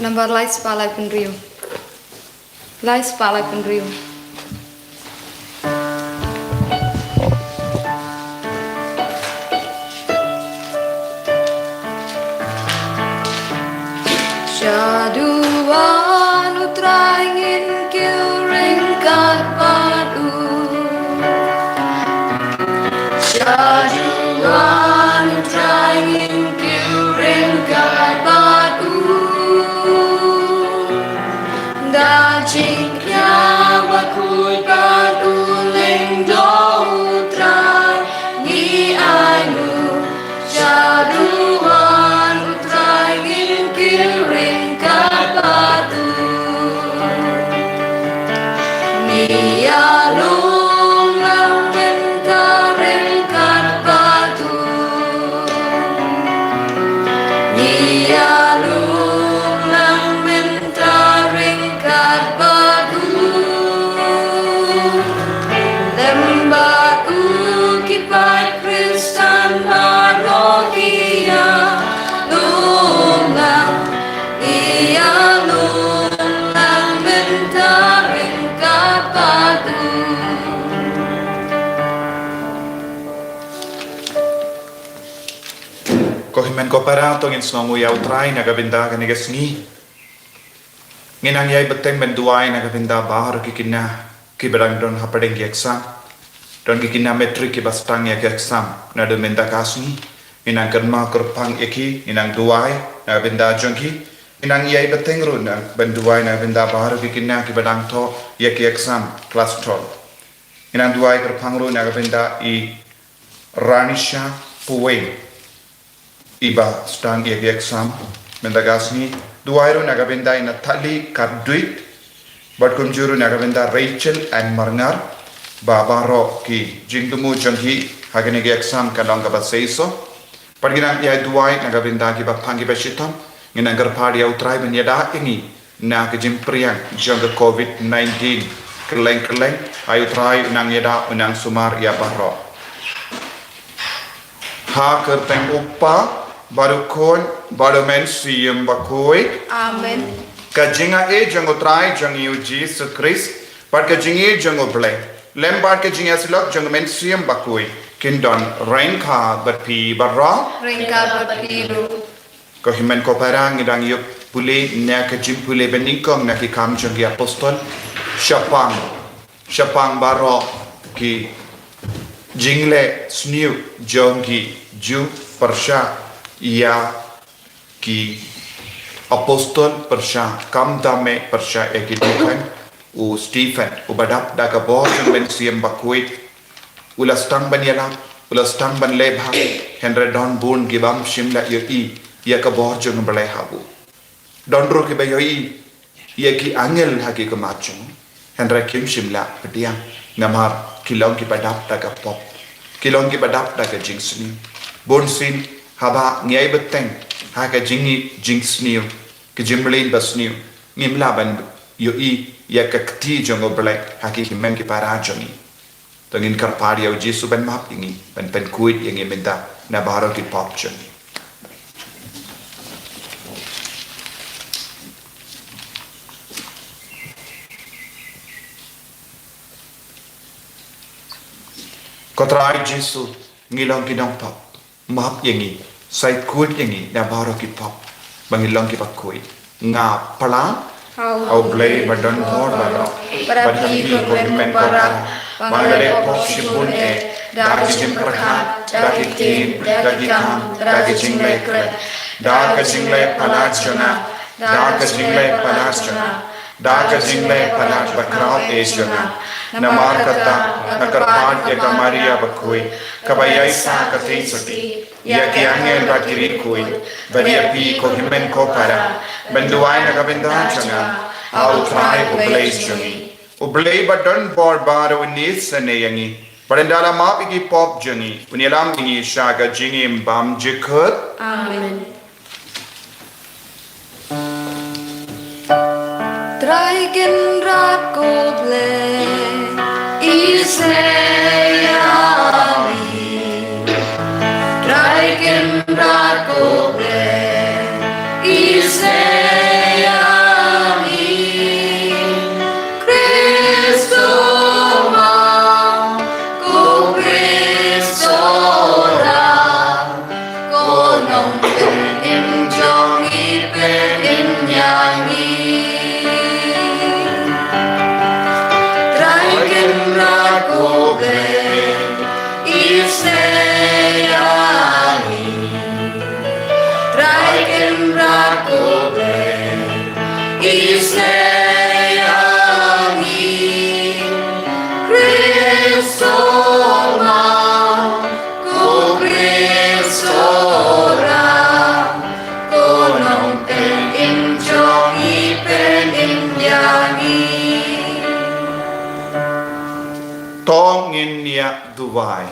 Number lies palai pun rio. Lies palai pun rio. Jaduan utraingin kiuring kapadu. Jaduan utraingin kiuring kapadu. Dajiknya wakul paduling do utrangi ainu. Jaduan utraingin kiuring kapadu. Nialung langin karing kapadu. Nialung langin karing kapadu. Lembaku kipai Kristen parokia lungang. Ia lungang bentaring kapadu. Kohimen ko para tongin snongu ya utrai na gabinda kanigas ni. Nginang yay beteng benduay na gabinda bahar kikina kiberang don hapadeng exam. Don kikina metrik kibastang ya exam na do menda kasni. Nginang kerma kerpang eki nginang duay na gabinda jongki. Nginang yay beteng ru na benduay na gabinda bahar kikina kiberang to ya ki exam class 12. Nginang duay kerpang ru na gabinda I Ranisha Puweng. Iba stang ye exam mendagasni duairu nagabenda ina thali kadduit badkunjuru nagabenda Rachel and Marngar babaro ki jingdumu janghi hagene ge exam kalong ka baseiso padgina ya duai nagabenda ki baphangi bashitam ngina garphadi utrai ben yada ingi na ke jimpriang jang COVID-19 keleng ayu trai nang yada unang sumar ya baro ha kerteng upa Barukon barumen siyem bakoi. Amen. Kajinga e jango trai jangiu Jesus Christ. But kajingi jango blay. Lembar kajinga silok jango men siyem bakoi. Kindon rainka batpi barra. Ringka berpilu. Kohimen ko parang idang yuk pule na kajim pule beningkong na ki kam jangi apostol. Shapang barra ki jingle sniu jangi ju persha. Ia ki apostol persya kam dame persya ekidukan u Stephen u badap daga bosen ben siem bakuit ulastang ban yala ulastang ban lebha henre don bun gibam shimla yoi ia ka borjung balai habu don ro ki bayoi ia ki angel haki kamachung henre kim shimla pediang ngamar kilong ki badap daga pop kilong ki badap daga jingsni bon sin haba ngai beteng ha ka jingi jingsniu ke jimlin basniu ngimla ban yo I ya ka kti jongo black ha ki men ki para jongi tangin karpari au Jesu ban map ingi ban pen kuit yang ementa na baro ki pop jongi kotrai Jesu ngilong ki dong pop map yangi sai kuit yangi na baro ki pop bangilong ki pakui nga pala au play badon bor baro badhi ko men para bangale pop shibun e dagi jim prakha dagi tin dagi kam dagi jingle kre daga jingle palachona daga jingle palachona daga jingle palach bakrao ejona namar kata nakarpat ya kamaria bakui kabayai sa katei soti ya ki angel bakiri kui badia pi ko himen ko para benduai na kabenda changa au trai ublay chungi ublay badon bor baro ni sane yangi parendala mapi ki pop jungi unilam ingi shaga jingi mbam jikut Amen. Traigen rat goble Isayami Traigen rat goble Isayami vai.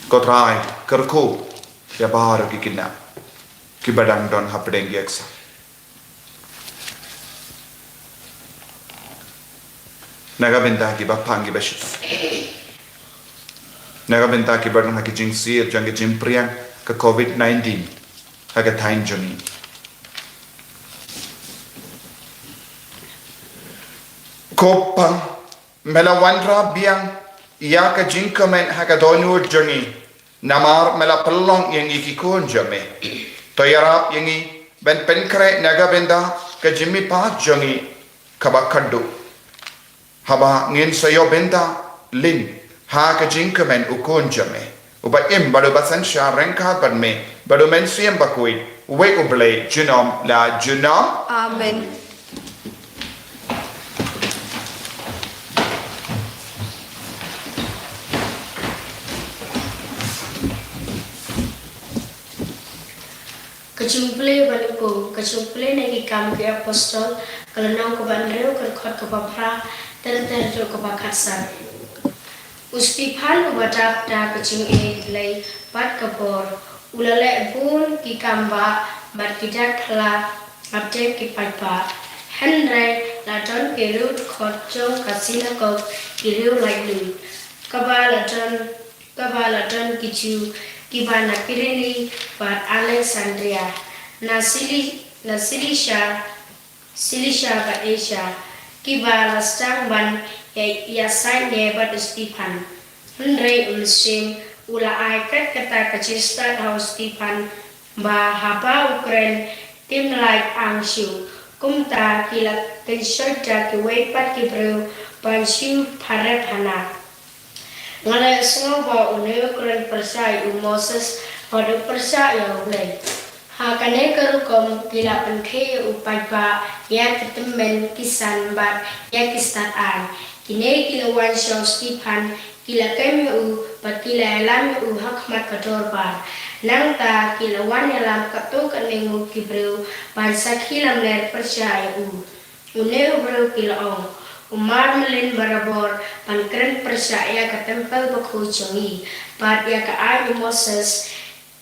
Kotrai kerku ya bahar kikina ki badang don hapdeng yaksa. Naga benta ki bapang ki bashit. Naga benta ki badang haki jingsir jangi jimpriang ke COVID-19 haga tain joni. Kopang melawandra biang ia ka jingkamen haga donur jongi namar mela pelong yang ikikun jame toyara yangi ben penkre naga benda ka jimmi pa jongi kabakadu haba ngin sayo benda lin ha ka jingkamen ukun jame uba im baru basan sha renka badme baru men siem bakui we uble junom la junom Amen. Kecumple baliku, kecumple negi kam ke apostol, kalau nang ke bandreu ke khot ke bapra, ter ke bakasar. Ustipan ubadak da kecing lay pat kabor, ulale bun ki kamba bat kidak kala abde ki patpa. Henry la don ke rut khot jong kasina ko kiriu like lu. Kabala don kichu Kibana Kirili bat Alexandria na Silisha bat Asia Kibala stang ban ya sanye bat Stephen Henry ulsim ula ai kat kata kacista hau Stephen ba haba Ukraine tim like angshu kumta kila kensyota kiwei pat kibreu banshu paret hana Ngala semua bawa uneu keren persai Moses pada persai ulai. Hakane kerukom kila penkhe upai ba ya ketemen kisan bat ya kistaan. Kine kila wan show Stephen kila kemu bat kila lam hakmat kador bar. Nang ta kila wan lam katu kanengu kibreu ban sakhilam ler persai Uneu breu kila ong. Umar melin barabor pankren persaya ke tempel bakhujongi pat ya ke ai Moses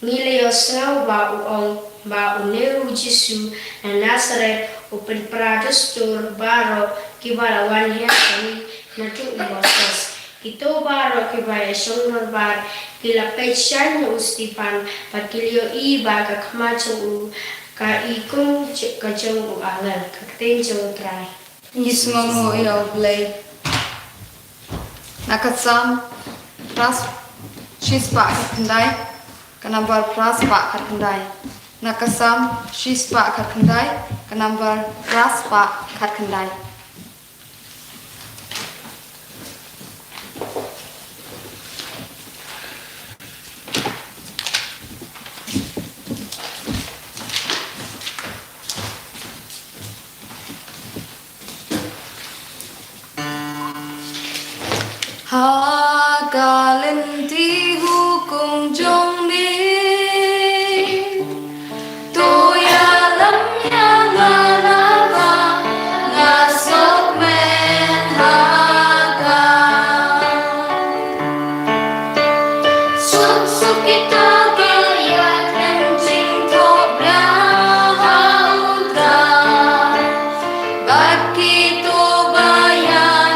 milios ngau ba uong ba uneu Jesu na Nazaret upen pradustur baro kibalawan ya kami natu Moses ito baro kibaya shonor bar kila pecha no Stephen pat kilio iba ka kamachong ka ikung ka jong alal ka tenjong trai Yisngomo iyo blay. Nakatsam pras shispa katandai kanambar pras pa katandai. Nakasam shispa katandai kanambar pras pa katandai. Hagalin di hukum jong mi Toya lam ya ngalaba Ngasok men haga Suk kita gayat Kencing tobla haudra Baki to bayan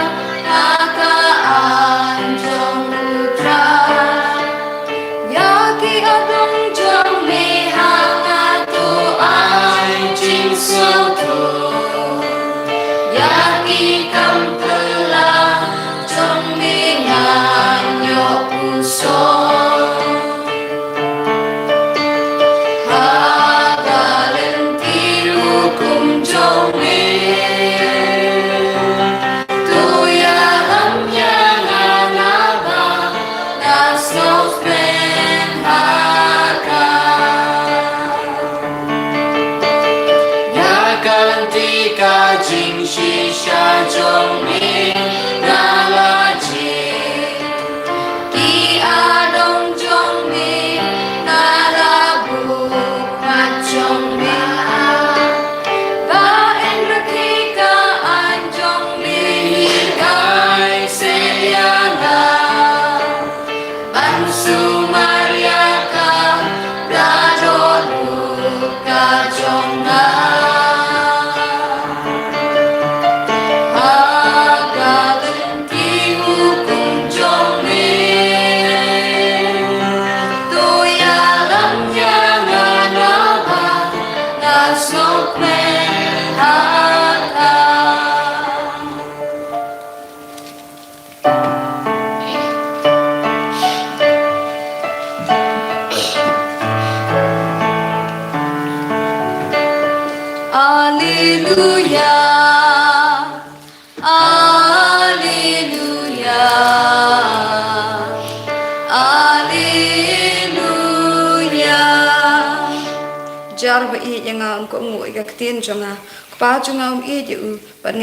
jar ba I yang ko ngoi ga tien jonga pa jonga I ju pan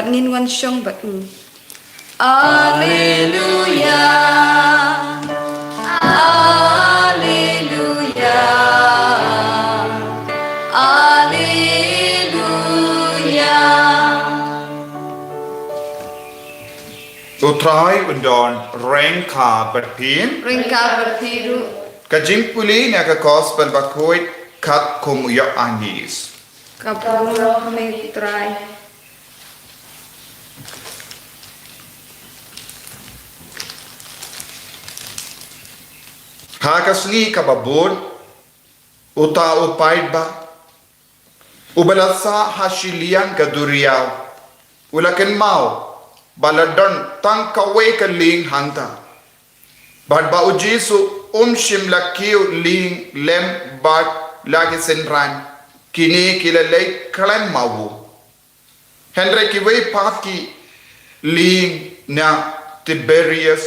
ngin wan shong ba Alleluia Alleluia Alleluia Utrai undon rengka berpin Ringka berpiru kajing puli na ka gospel bakoi kat kumuya anis. kapuro me try Hakasni kababud uta upaid ba ubalasa hasilian kaduriyaw ulaken mau baladon tangkawe kaling hanta bad ba ujisu shim lakiu ling lem bad lagi senran kini kilalay kalan mawu Henry kiway paki ling na Tiberius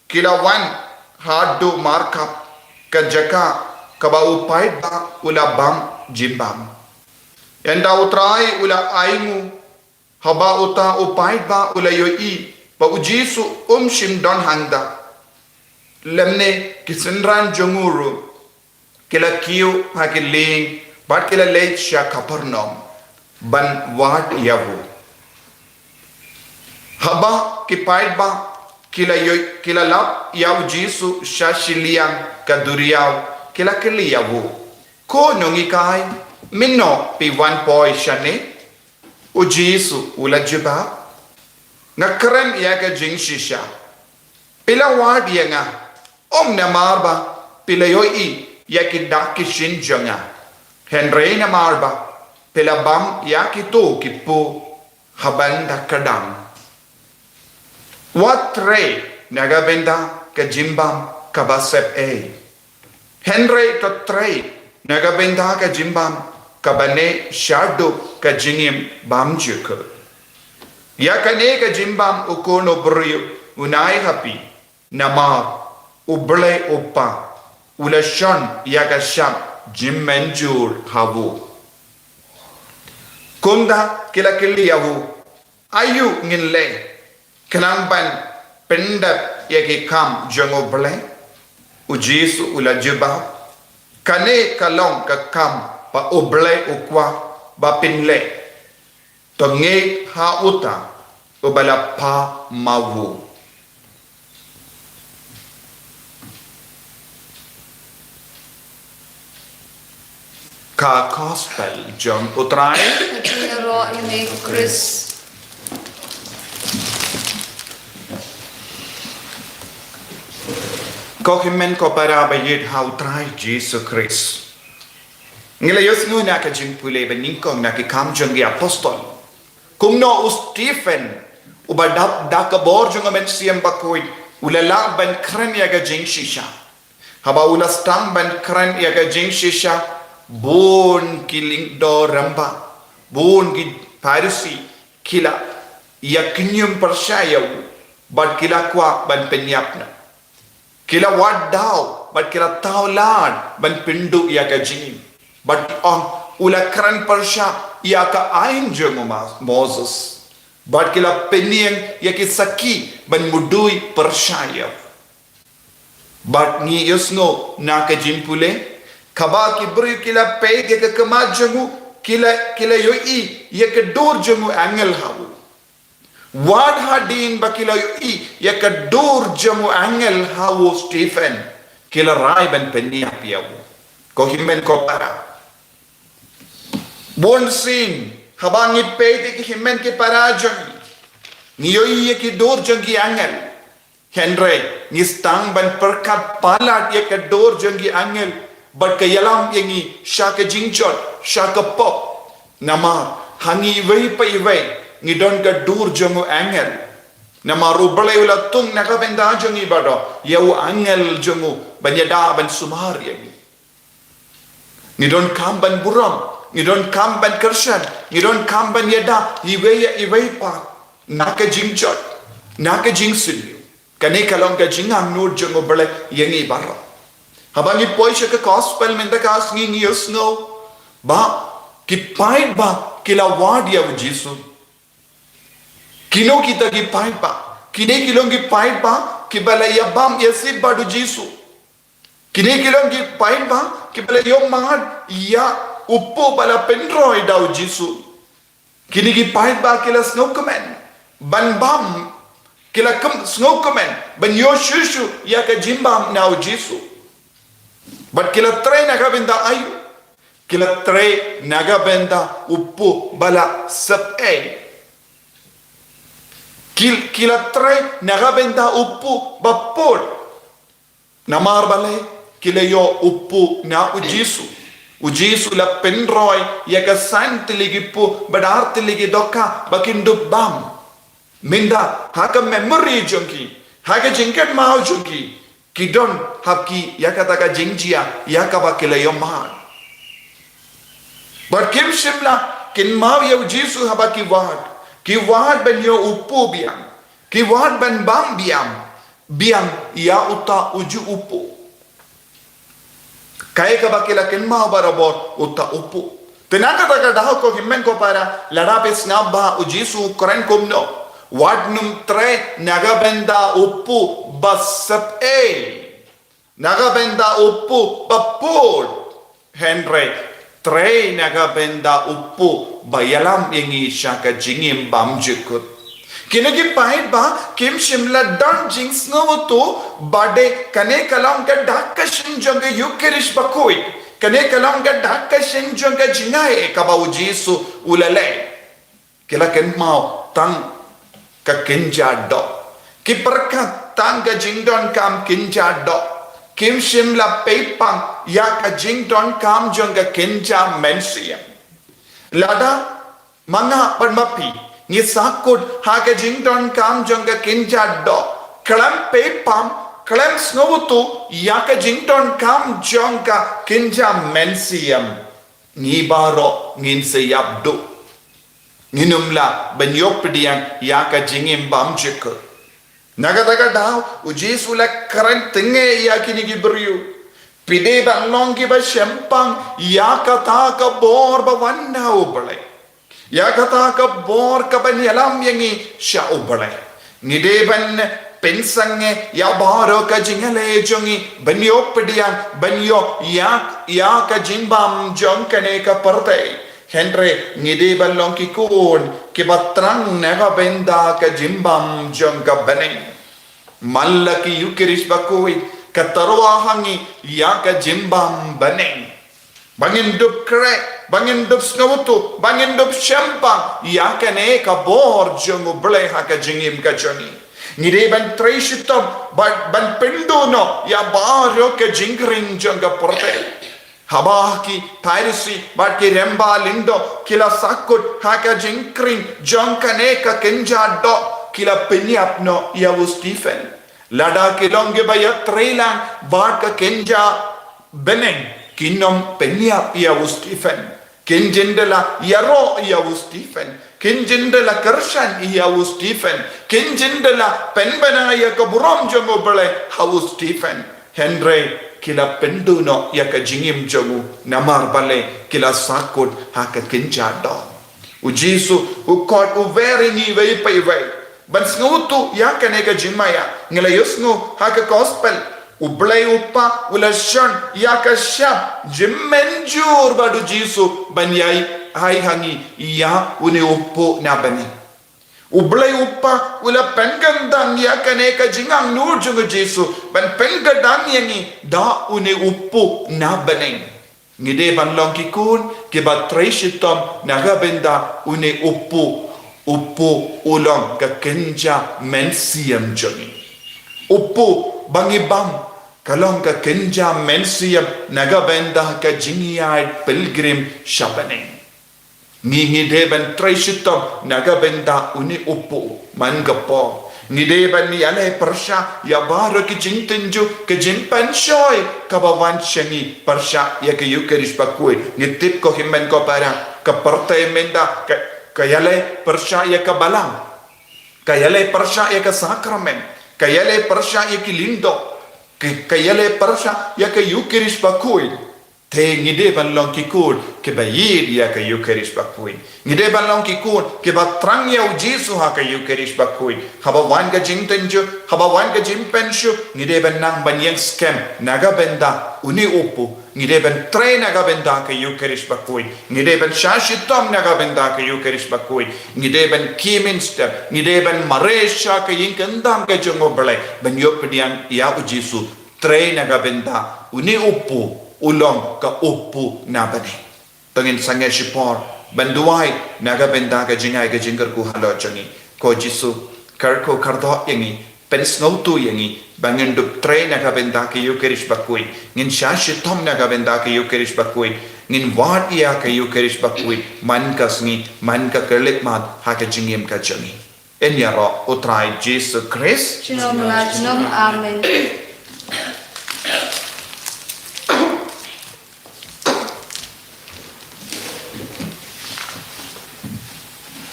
kilawan hadu markap kajaka kaba upaid ba ula bam jimbam Yanda utrai ula aimu haba uta upaid ba ula yoi ba ujisu shim don handa lemne kisenran jonguru kila kiu hakiling bat kila leit sya kapernom ban wat yavu haba kipaid ba kila lap yaw jisu sya shiliang kaduriyaw kila kili yavu ko nongi kai minno pi one boy shane ujisu ula jiba ngakren yaga jing shisha pila wad yanga na marba pila yoi yaki daki shin jonga Henry na marba pila bam yaki to kipu haban dakadam what re nagabenda ka jimbam kabasep Henry to tre nagabenda ka jimbam kabane shado ka jingim bam juko yakane ka jimbam ukono brio unai happy namar uble upa ulashon yakasham jimmenjur havu kunda kila kili yavu ayu nginle kelamban pendap yaki kam jongo ble ujisu ulajuba kane kalong ka kam pa uble ukwa ba pinle tonge ha uta ubala pa mavu ka gospel jom utrai Ro ini Chris ko himen ko para bayid ha utrai Jesus Christ ngila yos nguna ka jing pule beningkong na ki kam jong gi apostol kung no Stephen ubadap da ka bor jong men siem bakoy ulala ban kren ya ga jing shisha haba ulas tang ban kren ya ga jing shisha Bon kiling do ramba bon ki parisi kila yakinyum persyayaw bad kila kwa ban penyapna kila wadaw bad kila tawlad ban pindu ya ka jingim bad ula kran persya ya ka ain jeng Moses bad kila penyeng ya ki saki ban mudui persyayaw bad ni yusno na ka jimpule kaba ki beri kila pege ke kemajangu kila yoi ya ke dur jangu angel hawu wad hadin ba kila yoi ya ke dur jangu angel hawu Stephen kila rai ban penia piawu ko himen ko para bon sin habangi pege ki himen ke para jangi ni yoi ya ke dur jangi angel Henry ni stang ban perkat palat ya ke dur jangi angel but kayalam yangi shaka jingjot shaka pop nama hangi wei pa iwei ni don ka dur jongo angel nama rubale ula tung naka benda jongi bado yau angel jongo banyada ban sumar yangi ni don kam ban buram ni don kam ban kershan ni don kam ban yada iwei pa naka jingjot naka jingsil kane kalong ka jingang nur jongo bale yangi baro Habangi poisha ka gospel menda kas ngi yusno ba kipait ba kila wad ya Yesu kilo kita kipait ba kine kilong kipait ba kibala ya bam ya sit ba du Yesu kine kilong kipait ba kibala yong mangat ya upo bala pendroy daw Yesu kini kipait ba kila snowman ban bam kila kum snowman ban yo shushu ya ka jimbam now Yesu but kila tre nagabenda ayu kila tre nagabenda upo bala sap kila tre nagabenda upo bapol namar bale kila yo upo na Yesu la penroy ya ka santiligi pu badartiligi doka bakindu bam minda haka memory jonki haka jinket mau jonki kidon hapki ya kata ka jingjia ya ka bakila yomar but kim shimla kin mau ya Yesu haba ki wad ben yo upu biam ki wad ben bam biam ya uta uju upu kaya ka bakila kin mau barabor uta upu tenaka taka daho ko himmen ko para larapis ngaba Yesu kren kumno wadnum tre nagabenda upu basap nagabenda upu bapul Henry tre nagabenda upu bayalam yengi shaka jingim bamjikut kinagi pahit ba kim shimla dan jings ngoto bade kane kalam ka dakka shinjonga yukerish bakoi kane kalam ka dakka shinjonga jingae kabaw Yesu ulale kila ken mau tang ka kinja do ki perkat tang ka jingdon kam kinja do kim shimla peipang ya ka jingdon kam jonga kinja mensia lada manga parmapi ni sakut haka jingdon kam jonga kinja do kalam pepam kalam snobutu yaka jingdon kam jonga kinja mensiam ni baro ngin seyabdu nginumla banyok pediang yaka jingim bamjik nagadaga daw Yesu la karan tinge yakini gibriu pide banglong ki ba shempang yaka ta ka bor ba wanna ubale ya kata ka bor ka ban yalam yangi sha ubale ni de ban pensange ya baro ka jingale jongi banyo pedian banyo ya ka jimbam jong kane ka parte henre ni de ban long ki kun ki batrang nega benda ka jimbam jong ka bane mallaki yukirish bakoi ka tarwa hangi ya ka jimbam bane bangin dup kre bangin dup snowutu bangin dup shampang ya kane ka bor jongu ble haka jingim ka joni ngide ban treshitom ban pendono ya baro ka jingring jonga porte habaki piracy ki remba lindo kila sakut haka jingring jong kane ka kenja do kila penyapno ya Stephen lada kilonge ba ya trailang ka kenja beneng kinom penyap ya Stephen kinjendela yaro ya Stephen kinjendela kershan ya Stephen kinjendela penbana ya kaburam jongo bale ha Stephen Henry kila penduno ya ka jingim jongu namar bale kila sakut ha ka kinjado Yesu ukot uveri ni vei pai ban sngutu ya ka ne ka jimaya ngela yusngu ha ka gospel ublay upa ula shan yaka shap jimenjur badu Yesu banyai hai hangi ya une upo na bani ublay upa ula pengandang yaka neka jingang nur junga Yesu ban pengandang yangi da une upo na bani ngide ban long kikun ke batray shitom nagabenda une upo ulong ka kenja mensiam jongi upo bangibam kalong ka kenja mensiam nagabenda ka jingiay pilgrim shabaning ngide ban treshitom nagabenda uni upo mangapo ngide ban ni ale persha ya baro ki jingtenju ke jingpan shoy kabawan shangi persha ya ke yukerish bakui nitip ko himmen ko para ka partay menda ka yale persha ya ka balang ka yale persha ya ka sakramen kayale persha ya ki lindo kayale persha ya ka yukirish bakui Te ngide ban long ki kun ke ba yid ya ka Eucharist bakui. Ngide ban long ki kun ke ba trang ya Jesu ha ka Eucharist bakui. Haba wan ka jing tenju, haba wan ka jim penshu, ngide ban nang ban yang scam naga benda uni upu. Ngide ban tre naga benda ka Eucharist bakui. Ngide ban shashitom naga benda ka Eucharist bakui. Ngide ban kimin step, ngide ban maresha ka yin kendam ka jongo belai. Ban yo pediang ya Jesu tre naga benda uni upu. Ulong ka upu na bani. Tangin sange shipor banduai naga benda ka jingai ka jingar ku halo jangi. Ko Jisu kar ko kardo yangi pen snow tu yangi bangin dup tre naga benda ka Eucharist bakui. Ngin shashi tom naga benda ka Eucharist bakui. Ngin wad iya ka Eucharist bakui. Man ka sngi man ka kerlik mat ha ka jingim ka jangi. Enya ro utrai Jesus Christ. Chinom la chinom amen.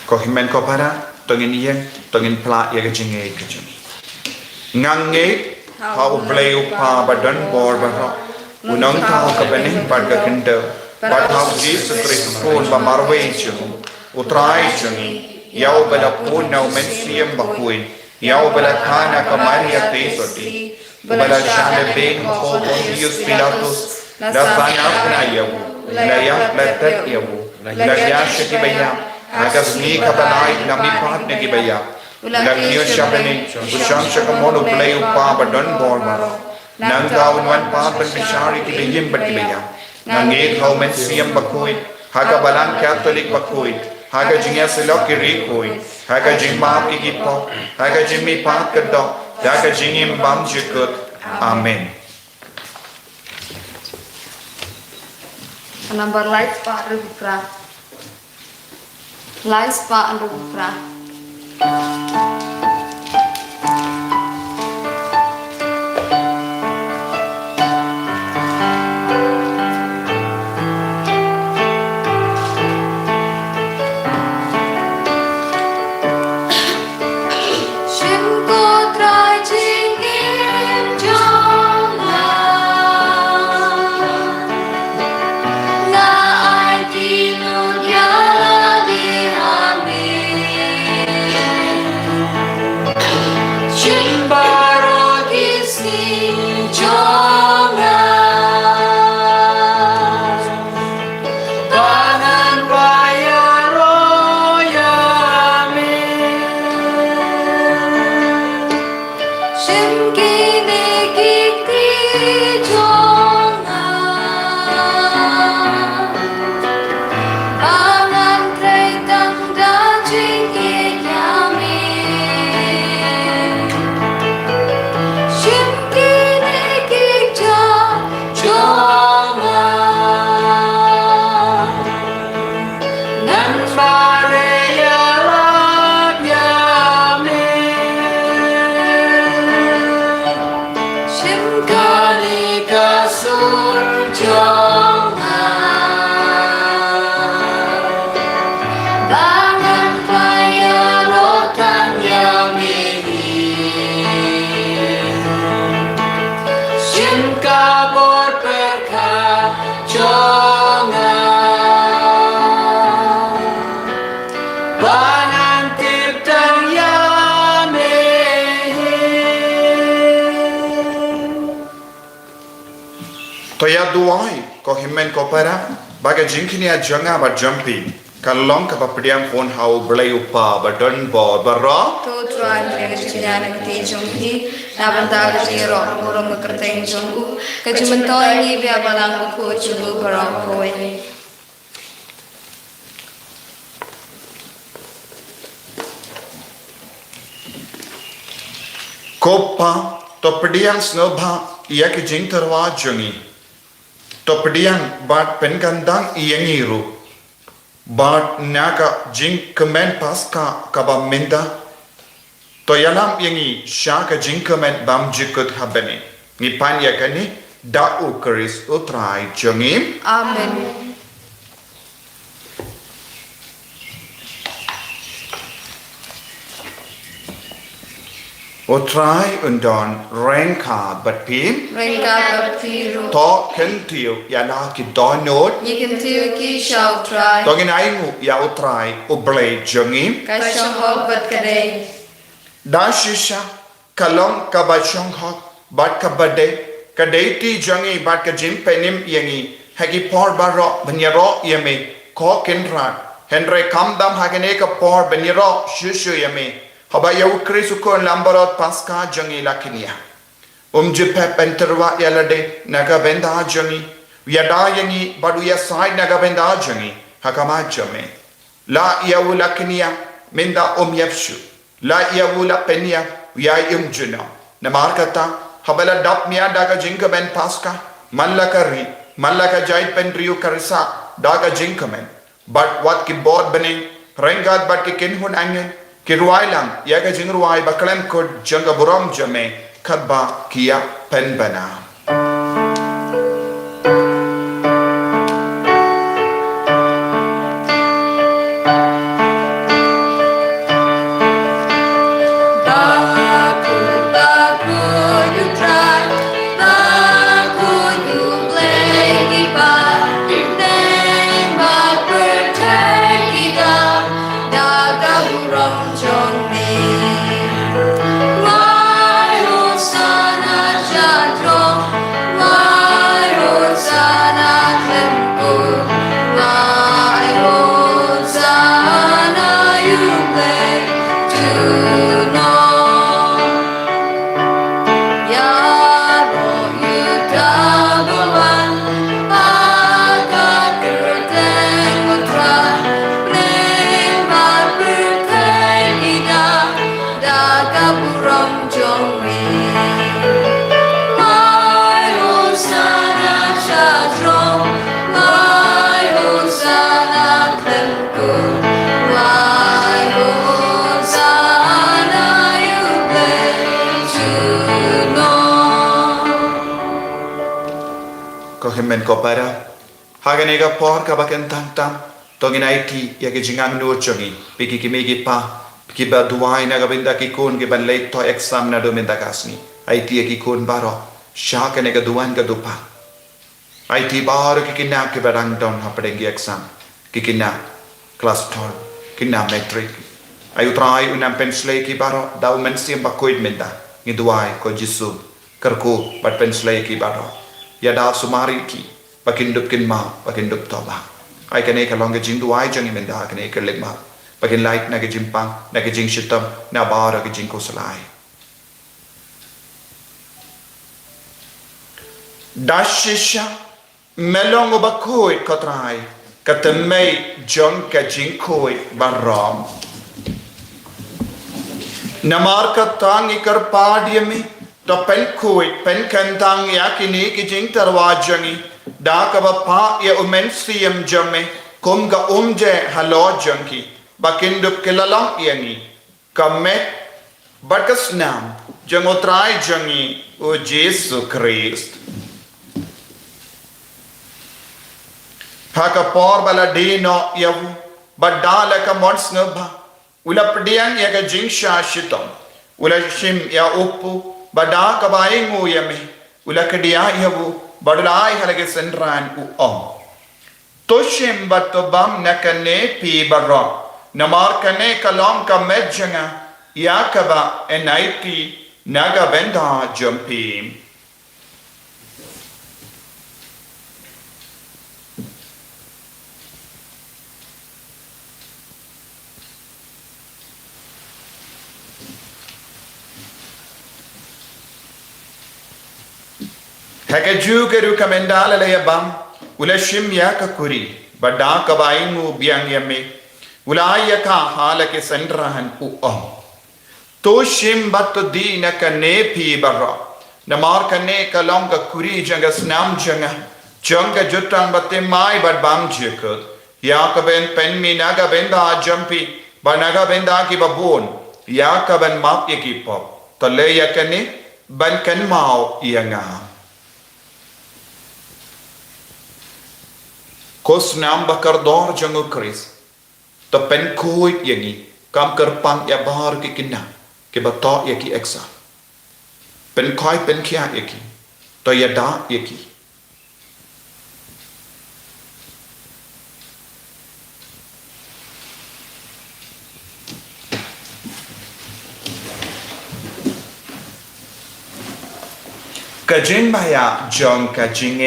Ko himen ko para tongin yen tongin pla ya jinge ka jini ngange hau play upa badan bor ba unang ta ka bani par ka kindo ba hau Jesus Christ pun ba marwe chu utrai chuni yau bala pun nau men siem ba kuin yau bala kana ka Maria te soti bala shane ben ko Dios Pilatus la sana apna yau la ya la tat yau la ya shiti baya agas ni kabalai nami pat ne gibaya lagniyo shabani usham shakamono play upa badon bor maro nang daun wan pa ban bishari ki biyim bat gibaya nang ek hau men siyam bakoi haga balan catholic bakoi haga jingya selok ki rikoi haga jingma ki gipo haga jimmi pat kado haga jingim bam jikut amen. Number life pa rubra. Lies pa ang rubra. Toya duai ko himen ko para baga jinkini a janga ba jumpy kalong ka papriam phone how blay upa ba don bo barra To try to chinyana ti jonghi na banda ka jiro murong makarteng jongu ka jumantoy ni bia balang ko chubu barang ko ni. Kopa to pediang snobha yak jing tarwa jungi to pediang bat penkandang iyangiru bat naka jing comment paska kaba minda to yalam yangi shaka jing comment bam jikut habani ni panya kani da ukaris utrai jungi Amen. Utrai undon renka but pim. Renka baptiru. To kentiu yala ki donot. Yikintiu ki shall try. Tongin aingu ya utrai ublay jungim. Kashong hog bat kadei. Dashisha kalong kabachong hok bat kabade. Kadeti jungi bat kajim penim yangi. Hagi por baro banyaro yame. Ko kinrat. Henry kamdam haganeka por banyaro shushu yame. Haba yau krisuko lambarot paska jungi lakinia. Jipe penterwa yalade naga benda jungi. Yada yangi badu ya side naga benda jungi. Hakama jame. La yau lakinia minda yepshu. La yau la penya ya juna. Namarkata habala dap mia daga jinka ben paska. Mallakari. Mallaka jait pen riu karisa daga jinka men. But what ki board bening. Rengat but ki kinhun angen. Kirwailang yaga jingruai bakalem kod janga buram jame kadba kia penbana. Himen ko para haganega por ka baken tam tongin IT ya ke jingang no chongi piki kimegi pa piki ba duai na gabinda ki kun ke ban late to exam na do menda kasni IT ya ki kun baro sha ke ne ga duan ga dupa IT bar ki kinna ke barang don hapadegi exam ki kinna class 12 kinna metric ayu try unam pensle ki baro dau men sim ba koid menda ni duai ko jisu karku bat pensle ki baro Yada sumari ki pakindup kin ma pakindup toba ai kane ka longa jing duai jangi menda kane ka legma pakin light na ke jimpang na ke jing shitam na bara ke jing ko salai dashisha melongo bakoi kotrai katamei jong ka jing koi baram namar ka tangi kar padiyami to pen koi pen kantang yakini ki jing tarwajangi da ka pa ya umensiam jame kum ga umje halo janki bakindup kelalang yangi kamet bakasnam jangotrai jangi o Jesu Christ Paka por bala dino yavu badala ka monsnaba ulapdian ya ka jing shashitam ulashim ya upu Bada kabaingu yame ulakadia yavu badulai halage sendran u Toshim batobam nakane pi barra namar kane kalam ka medjanga yakaba enaiti naga benda jumpi Hakaju keru kamendala le bam ulashim ya kakuri bada kabaingu biang yame ulaya ka halake sendrahan u Toshim batto dina kane pi barra namar kane kalam ka kuri janga snam janga jutang batte mai bad bam jekut ya kaben pen mi naga benda jampi banaga benda ki babon ya kaben map ye ki pop tale ya kane ban kan mau yanga Kos nam bakar dor jango Chris to pen koit yangi kam kerpang ya bahar ki kinna ke bato ya ki eksa เป็นคอยเป็นขี้เอกีตัวยาดาเอกีกะจิงบายาจงกะจิงเอ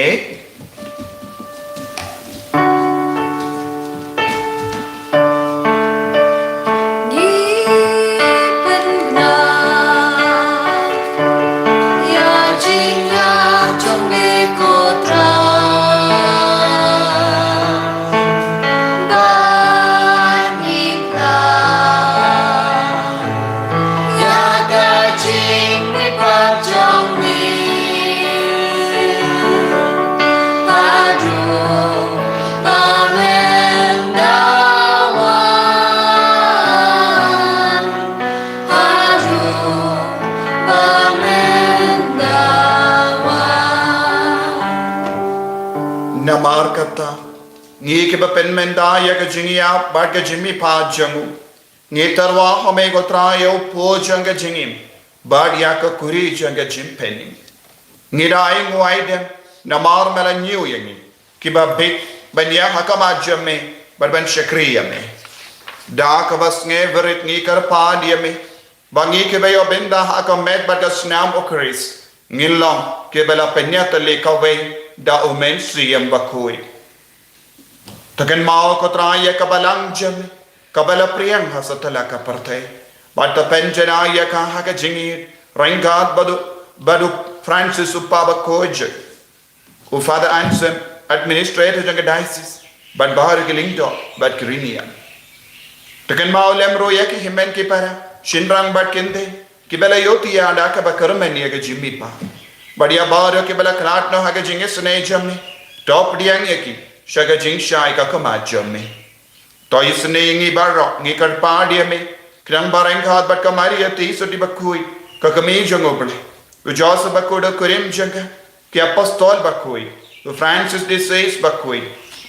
Namar kata, ngi ke bapen menda ya ke jingia bad ke jimmi pa jangu, ngi tarwa hame gotra yo po janga jingim, bad ya ke kuri janga jim penning, ngi rai nguai dem namar mela nyu yangi, ki ba bit ban ya hakama jamme bad ban shakriya me, da ka bas nge verit ngi kar pa dia me, bangi ke bayo benda hakamet bad ka snam okris, ngi long ke bela penya tali kawai. Da umen siyam bakui. Takan mau kotraya kabalang jam, kabala priyang hasatala ka partay. Bata penjanaya ka haka jingir, Rengad badu Francis upaba koj. U Father Anselm, administrator janga diocese, but bahar kilingto, but kirinian. Takan mau lemro yaki himen ki para, shinrang bat kinde, kibela yoti ya adaka bakarmani yaga jimmi pa. बढ़िया बार के बला खराट न हागे जिंगे सुने जम्मे टॉप डियांगे की शगा जिंग शाय का कमाज जम्मे तो इसने इंगी बार रॉक इंगी कर पाड़िया में क्रंग बारें खाद बट कमारी यती सुटी बकुई का कमी जंगो बड़े वो जॉस बकुड़ा कुरिम जंगा कि अपॉस्टल बकुई वो फ्रांसिस डिसेस बकुई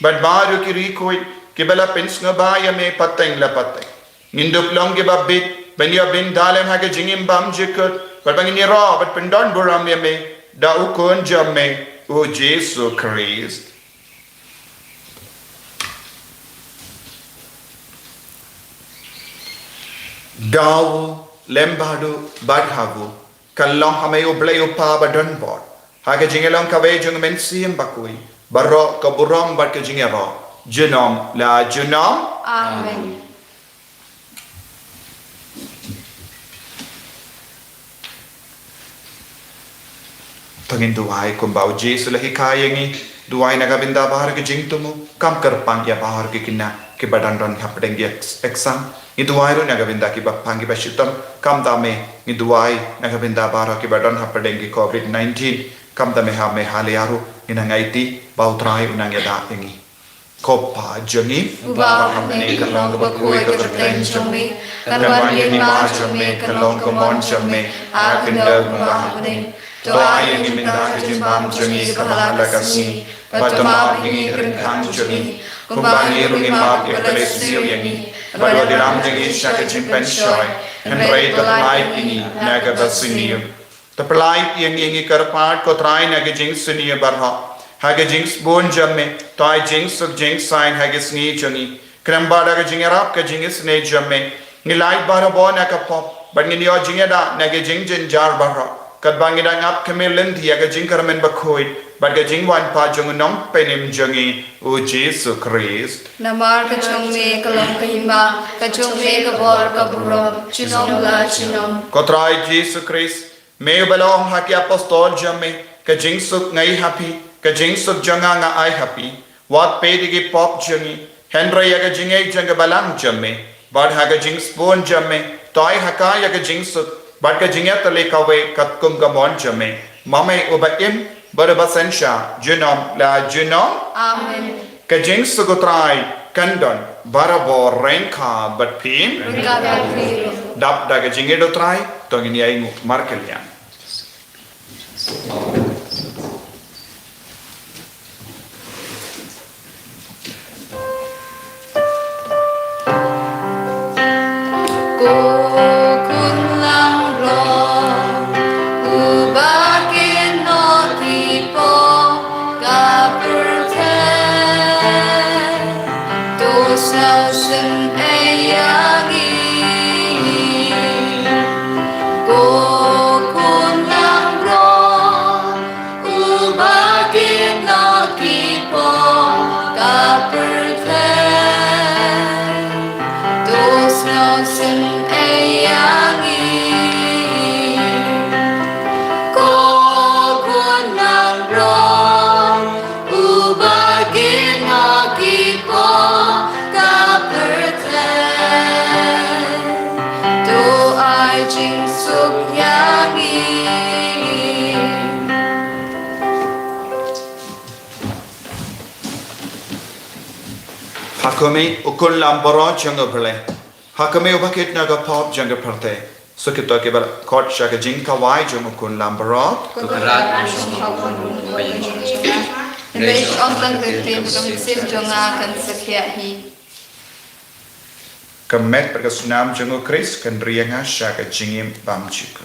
बट बार की रिकोई कि बला पिंस न बाया में पत्तें लपत्तें इंदुप लोंगे बबित बनिया बिन दालें हागे जिंगिम बम जिकर बट बंगिनी रॉ बट पिंडॉन बुराम ये में da ukon jamme o Jesu Christ. Dawo lembadu badhavu kallong hame ublay upa badon bot. Haga jingelong kawe jung mensiyem bakui barro kaburom bad ke jingero junom la junom. Amen. Tangin duai kumbau Jesu lahi kayangi duai naga binda bahar ke jing tumu kam kerpang ya bahar ke kina ke badan ron hapdeng ya eksam ni duai ro naga binda ki bapang ki bashitam kam dame ni duai naga binda bahar ke badan hapdeng ki COVID-19 kam dame ha me haliaru inangaiti bautrai unang ya da ingi kopa jangi Ubah hamne kalong bakoi ke terteng jome karwan ye ma jome kalong komon jome akenda ubah hamne doa yang diminta kejimbang jemi kepala kasih batama ini kerengkang jemi kumbang irungi maaf eklesio yang baru diram jegi syaka jimpen shoy henry terlaik ini naga basini terlaik yang ini kerpat kotrai naga jing sini barha haga jing bon jamme toy jing sub jing sign haga sni joni kramba daga jing arab ka jing sne jamme nilai barha bon naga pop bangini o jing da naga jing jin jar barha kat bangi dang ap kemelin dia ke jing kermen bakoi bad ke jing wan pa jung nom penim jungi o Jesu Christ namar ke chung me kalong kahima ke chung me ke bor ke burom chinom la chinom kotrai Jesu Christ me balong haki apostol jamme ke jing suk ngai happy ke jing suk janga nga ai happy wat pe digi pop jungi henry ya ke jing ei jang balang jamme bad ha ke jing spoon jamme toy haka ya ke jing suk bad ka jingya tale kawe kat kum ka mon jame mame ubaim barabasensha junom la junom amen ka jing sugutrai kandon barabo renka bat pim dap da ka jingye do trai to ngini ai markelya Ko kun lang ro Hakumi ukun lamboro junga pele. Hakumi ubakit naga pop junga perte. Sukito ke bal kot shaka jinka wai junga kun lamboro. Kukarat sumhawun bayan chunga. Reis ontang kritim sim junga kan sakya hi. Kemet perkesunam junga kris kan rianga shaka jingim bam chiku.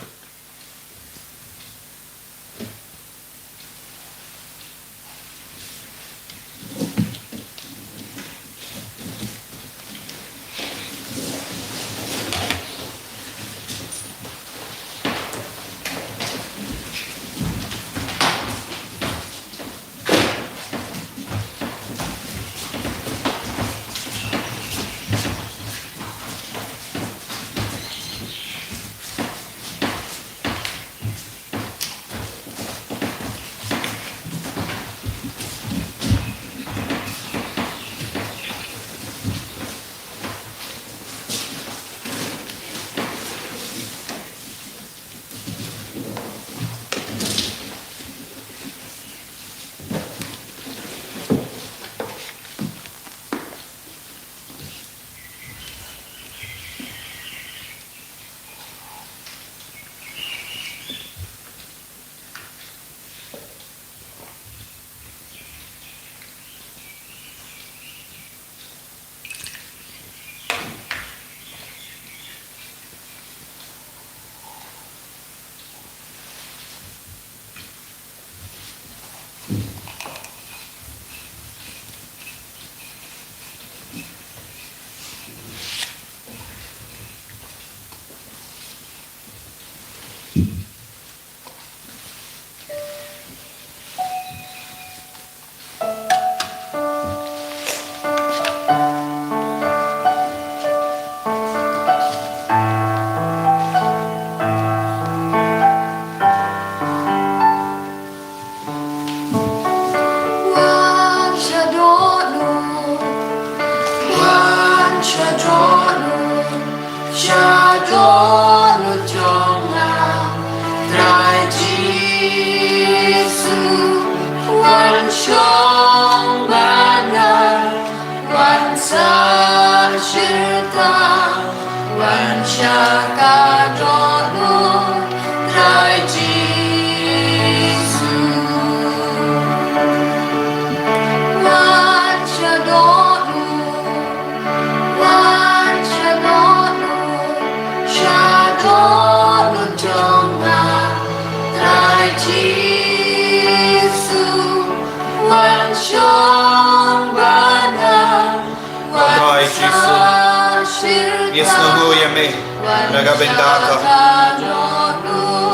Nagabendaka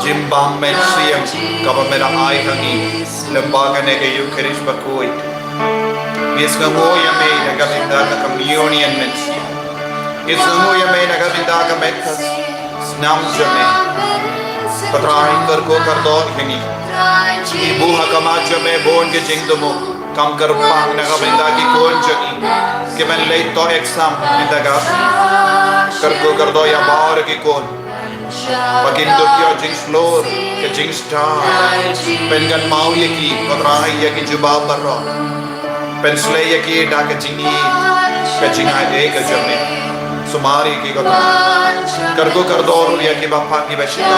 Jimbam men siyam Kabamera ay hangi Lembaga nega yukerish bakuit Yesnamoya me nagabendaka Kamyonian men siyam Yesnamoya me nagabendaka Mekas Snamja me Patrai karko kardor hangi Ibuha kamaja me bon ke jingdomo Kam karpang nagabendaki konjani Kemen leito exam Nidagasi Kargo kardo ya bar ki kon Pagindo kyo jing floor ke jing star Pengan mau ye ki Patrai ye ki jubab barro Pensle ye ki da ke jingi Ke jingai de ke jame Sumari ki kata Kargo kardo ye ki bapa ki bashita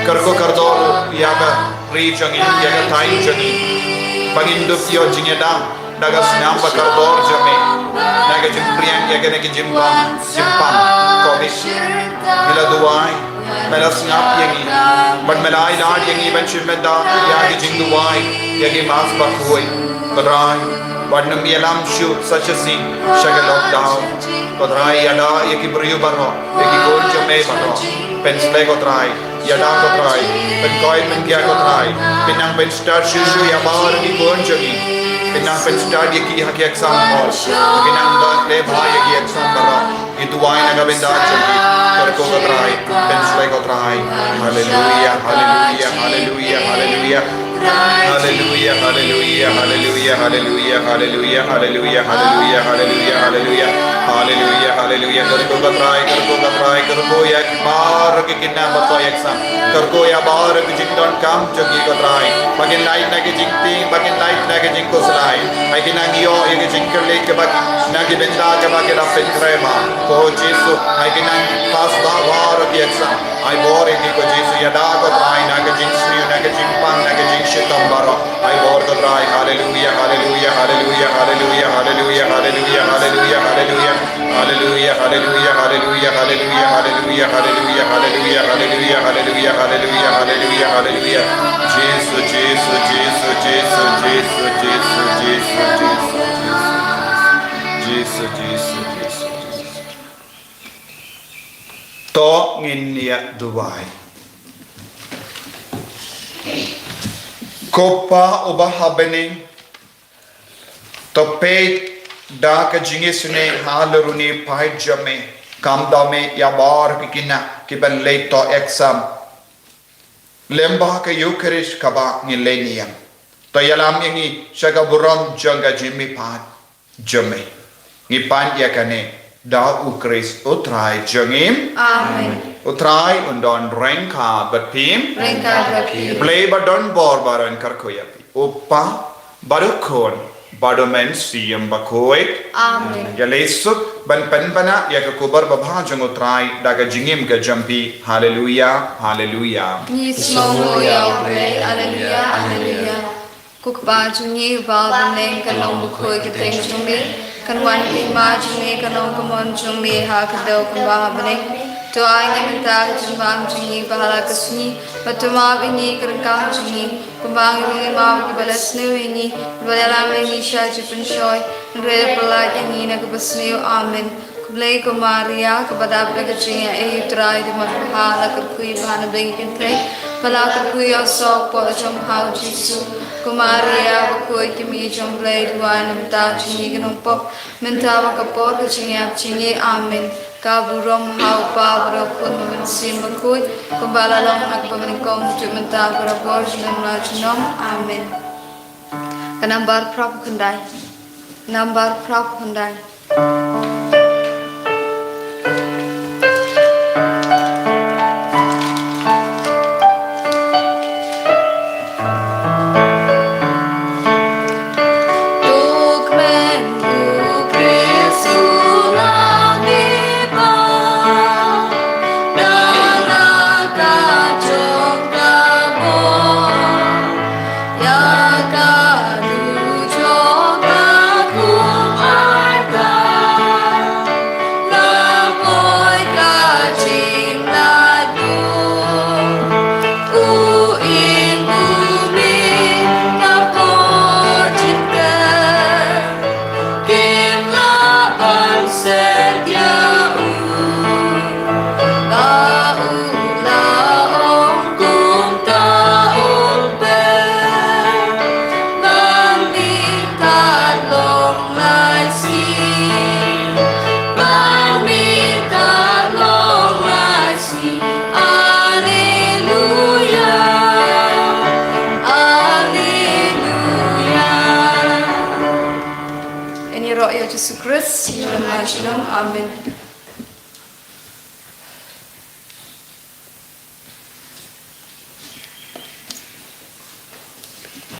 Kargo kardo ya ka ri jangi ya ka thai jangi Pagindo kyo jinge da Daga snam pa kardor jame Naga jimpriang ya gana ki jimpam Kovis Mila duwai Mela snap yangi But mela inad yangi Ben shimeda Ya ki jing duwai Ya ki mas bakhuoi Kadrai Badnam yalam shu Such a scene Shaga lockdown Kadrai yada Ya ki briyu barho Ya ki kol jame barho Pensle kodrai Yada kodrai Ben koi men kya kodrai Pinang ben start shushu Ya bar ki kol jami Pinang pen start ye ki haki exam hall Pinang da le bhai ye ki exam barra Ye duai naga benda chagi Karko kodrai Pen slay kodrai Hallelujah Hallelujah Hallelujah Hallelujah Hallelujah, hallelujah, hallelujah, hallelujah, hallelujah, hallelujah, hallelujah, hallelujah, hallelujah, hallelujah, hallelujah. Karko ya bar ke kinna bato eksam. Karko ya bar ke jingdon kam jogi ko try. Bagin night na ke jingti, bagin night na ke jingko slai. Bagin angio ye ke jingkerle ke bag na ke benda ke bag ke rapin krema. Ko Jesu, bagin ang pas bar ke eksam. Ai bor ini ko Jesu ya da ko try na ke jingsni na ke jingpang na ke jingshitam baro. Ai bor ko try. Hallelujah, hallelujah, hallelujah, hallelujah, hallelujah, hallelujah, hallelujah, hallelujah. Hallelujah, hallelujah, hallelujah, hallelujah, hallelujah, hallelujah, hallelujah, hallelujah, hallelujah, hallelujah, hallelujah, hallelujah. Jesus, Jesus, Jesus, Jesus, Jesus, Jesus, Jesus, Jesus, Jesus, Jesus. To nginia Dubai. Kopa ubah habening. To pay da ka jingisune halaruni pajame kamdame yabar kikina kiban leito exam lemba ka yukerish kaba ngilenium to yalam yangi shaga buram janga jimi pat jame ngi pan yakane da ukris utrai jangim Amen. utrai undon renka batpim play badon bor baran karkoyapi uppa barukon Badomen siyam bakoi. Amen. Ya lesuk ban panbana ya kubar babha jangotrai daga jingim ka jampi. Hallelujah, hallelujah. Nismo Yahweh, Alleluia, Alleluia. Kukba jungi ba baneng kalong bukoy kiteng jumi. Kanwan kima jumi kanong kumon jumi ha kadaw kumba baneng. To ay ngamenta jumbang jungi bahala kasni. Batumab ini kerengkang jungi. Kumbang ini mau kibalasnu ini. Badalam ini syajipun shoy. Nreda pelat ini nakabasnu. Amen. Kublay ko Maria kabadab na kachinga utray di magpahala kakui bahana bengi kintrek. Pala kakui osok po jom hao Jisu. Ko Maria bakui kimi jom blay duwan namta chingi ganong pop. Mentawa kapor kachinga chingi. Amen. Kaburom hau pa berakun memensim bakui. Kumbala long agpamaningkong tu mentawa berapor jinan majinom. Amen. Kanambar prap kundai. Nambar prap kundai. Yesus Kristus, Amen.